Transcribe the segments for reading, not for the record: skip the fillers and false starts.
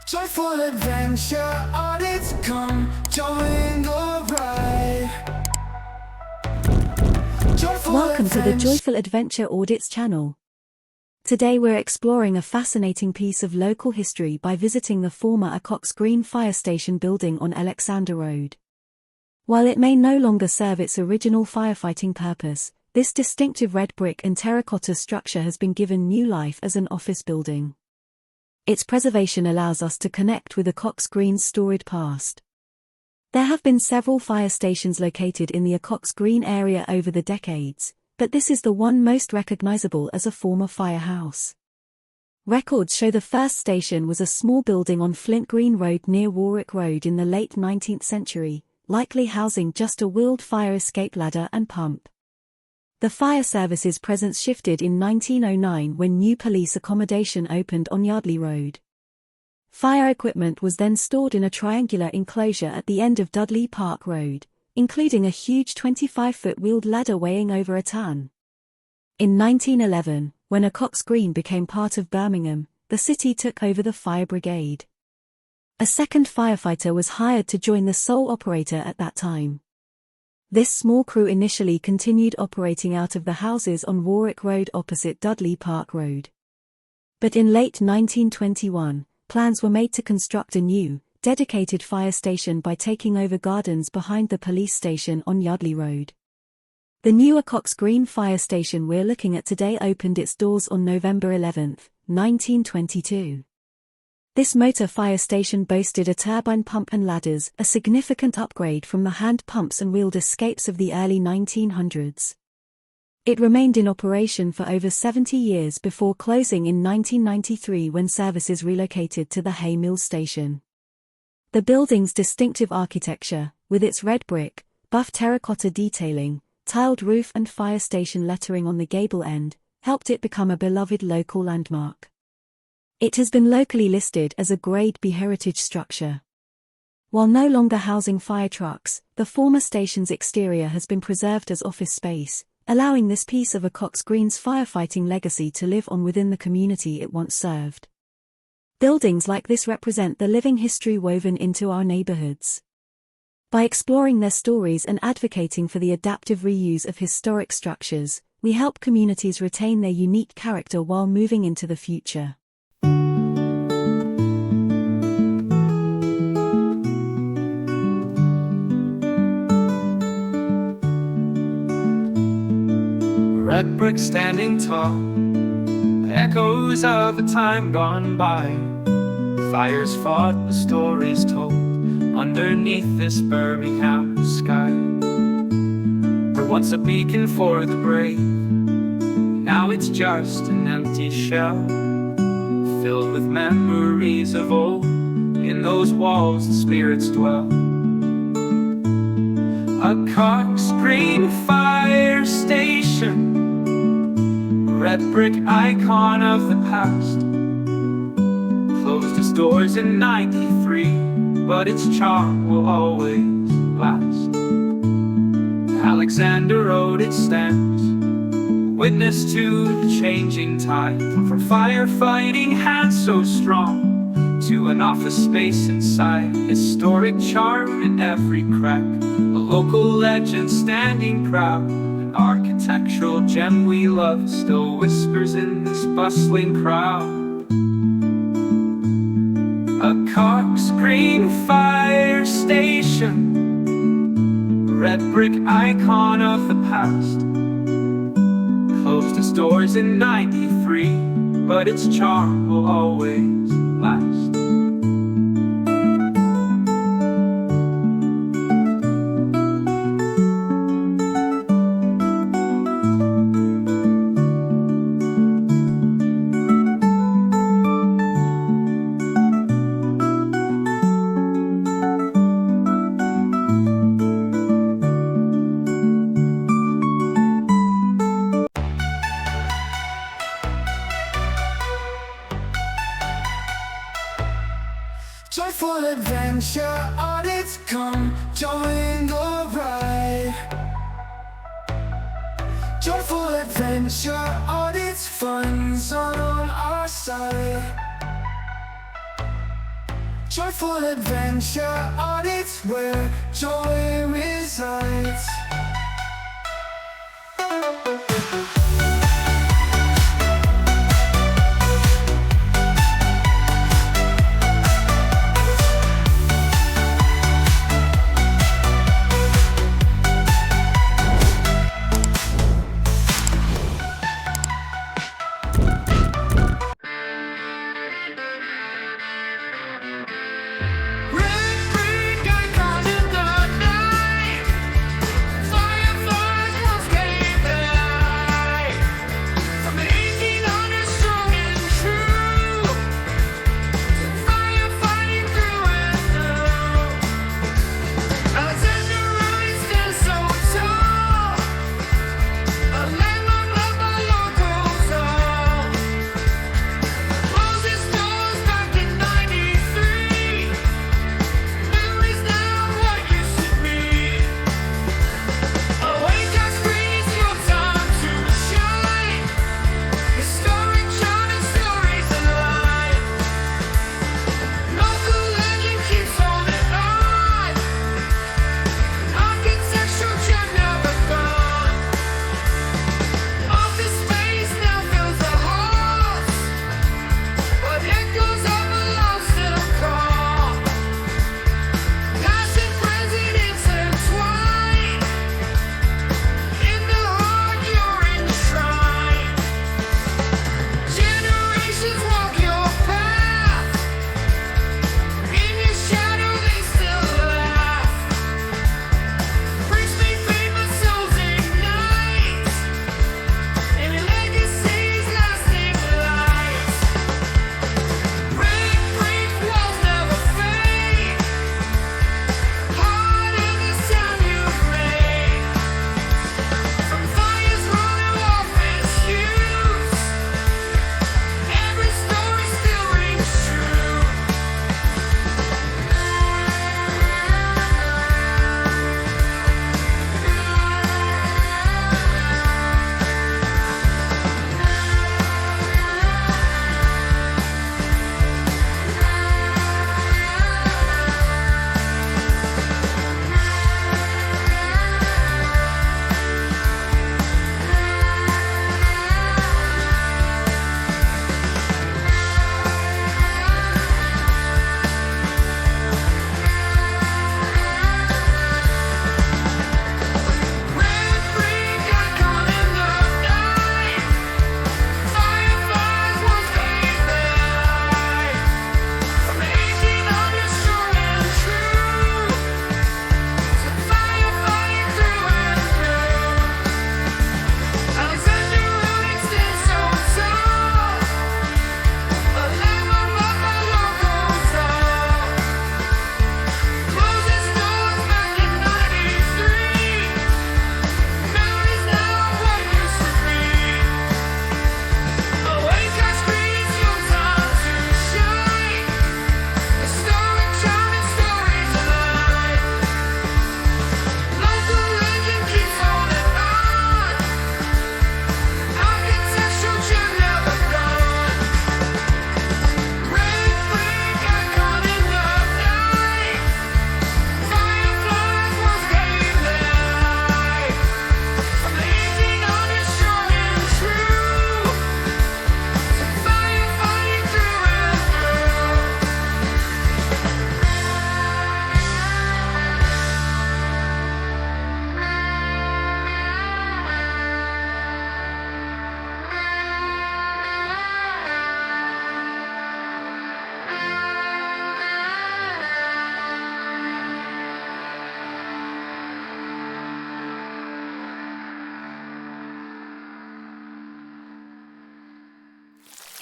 Joyful adventure audits come, join the ride. Welcome to the Joyful Adventure Audits channel. Today we're exploring a fascinating piece of local history by visiting the former Acocks Green Fire Station building on Alexander Road. While it may no longer serve its original firefighting purpose, this distinctive red brick and terracotta structure has been given new life as an office building. Its preservation allows us to connect with Acocks Green's storied past. There have been several fire stations located in the Acocks Green area over the decades, but this is the one most recognizable as a former firehouse. Records show the first station was a small building on Flint Green Road near Warwick Road in the late 19th century, likely housing just a wheeled fire escape ladder and pump. The fire service's presence shifted in 1909 when new police accommodation opened on Yardley Road. Fire equipment was then stored in a triangular enclosure at the end of Dudley Park Road, including a huge 25-foot wheeled ladder weighing over a ton. In 1911, when Acocks Green became part of Birmingham, the city took over the fire brigade. A second firefighter was hired to join the sole operator at that time. This small crew initially continued operating out of the houses on Warwick Road opposite Dudley Park Road. But in late 1921, plans were made to construct a new, dedicated fire station by taking over gardens behind the police station on Yardley Road. The new Acocks Green Fire Station we're looking at today opened its doors on November 11, 1922. This motor fire station boasted a turbine pump and ladders, a significant upgrade from the hand pumps and wheeled escapes of the early 1900s. It remained in operation for over 70 years before closing in 1993 when services relocated to the Hay Mill station. The building's distinctive architecture, with its red brick, buff terracotta detailing, tiled roof and fire station lettering on the gable end, helped it become a beloved local landmark. It has been locally listed as a Grade B heritage structure. While no longer housing fire trucks, the former station's exterior has been preserved as office space, allowing this piece of Acocks Green's firefighting legacy to live on within the community it once served. Buildings like this represent the living history woven into our neighborhoods. By exploring their stories and advocating for the adaptive reuse of historic structures, we help communities retain their unique character while moving into the future. Red brick standing tall, echoes of a time gone by. Fires fought, the stories told, underneath this Birmingham sky. For once a beacon for the brave, now it's just an empty shell, filled with memories of old. In those walls the spirits dwell. Acocks Green Fire Station, red brick icon of the past, closed its doors in '93, but its charm will always last. Alexander Road it stands, witness to the changing tide, from firefighting hands so strong to an office space inside. Historic charm in every crack, a local legend standing proud. An architectural gem we love still whispers in this bustling crowd. Acocks Green Fire Station, red brick icon of the past, closed its doors in '93, but its charm will always last. Joyful adventure audits come, join the ride. Joyful adventure audits, fun's on our side. Joyful adventure audits where joy resides.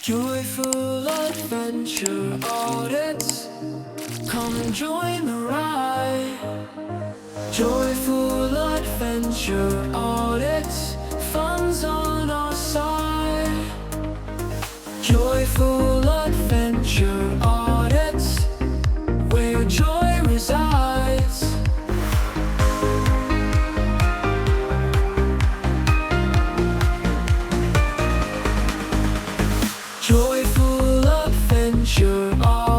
Joyful adventure audits, come and join the ride. Joyful adventure audits, fun's on our side. Joyful adventure audits, where joy resides. Joyful adventure audits.